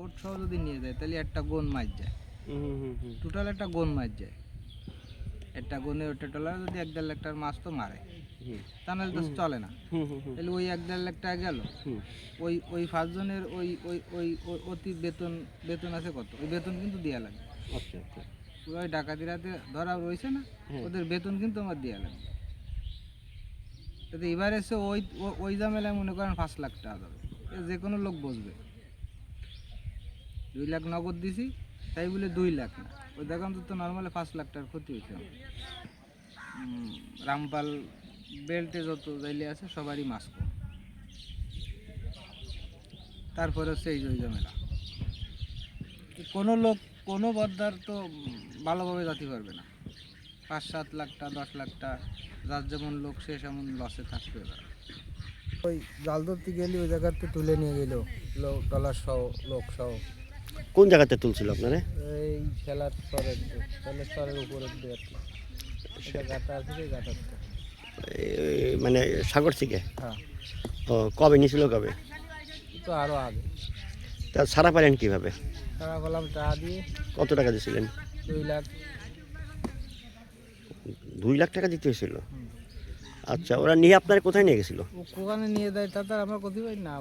Boat সহ যদি নিয়ে যায় তাহলে একটা গোন মাছ যায়, টোটাল একটা গোন মাছ যায়। একটা গোনে ওটা টলার যদি 1-1.5 লাখ টাকার মাছ তো মারে, তা নাহলে তো চলে না। তাহলে ওই 1-1.5 লাখ টাকা গেল, ওই ওই 5 জনের ওই ওই ওই ওই অতি বেতন বেতন আছে কত, ওই বেতন কিন্তু দেওয়া লাগবে। আচ্ছা আচ্ছা। ওই ডাকাতি রাতে ধরা রয়েছে না, ওদের বেতন কিন্তু আমার দেওয়া লাগবে। এবার এসে ওই ওই ঝামেলায় মনে করেন 5 লাখ টাকা যাবে, যে কোনো লোক বসবে। 2 লাখ নগদ দিছি তাই বলে 2 লাখ না, ওই দেখান তো নর্মালি 5 লাখ টাকার ক্ষতি হয়েছে আমার। রামপাল বেল্টে যত জাইলে আছে সবারই মাছ কম, তারপরে হচ্ছে এই যে ওই ঝামেলা। কোনো লোক কোনো বদ্দার তো ভালোভাবে যেতে পারবে না। 5-7 লাখ টাকা 10 লাখ টাকা যার যেমন লোক সে সেমন লসে থাকবে। ওই জাল ধরতে গেলে ওই জায়গাতে তুলে নিয়ে গেল লোক, টলার সহ লোক সহ। কোন জায়গাতে তুলছিল আপনারা? এই খেলার স্তরের উপরের দিয়ে আর কি, এটা গাটা আছে যে গাটার তো। মানে সাগর থেকে? হ্যাঁ। ও, কবে নিয়েছিল কবে? তো আরও আগে। তা ছাড়া পেলেন কীভাবে? টাকা পেলাম টাকা দিয়ে। কত টাকা দিয়েছিলেন? 2 লাখ। 2 লাখ টাকা দিতে হয়েছিল? আচ্ছা, ওরা নিয়ে আপনারা কোথায় নিয়ে গেছিল? ওখানে নিয়ে যায় তা তার আমরা কোথায় পাই না,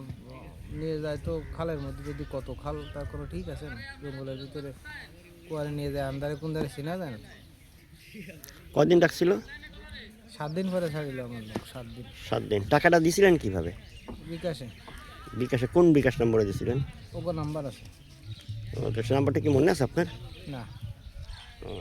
নিয়ে যায় তো খালের মধ্যে, যদি কত খাল তার কোনো ঠিক আছে না, জঙ্গলের ভিতরে কুয়ারে নিয়ে যায়, আন্দারে কোন ধারে চেনা যায় না। কদিন রাখছিল? 7 দিন পরে ছাড়িল আমার লোক, 7 দিন। 7 দিন। টাকাটা দিয়েছিলেন কিভাবে? বিকাশে। বিকাশে? কোন বিকাশ নম্বরে দিয়েছিলেন? ওকে নাম্বার আছে। তো সে নাম্বারটা কি মনে আছে আপনার? না। ও।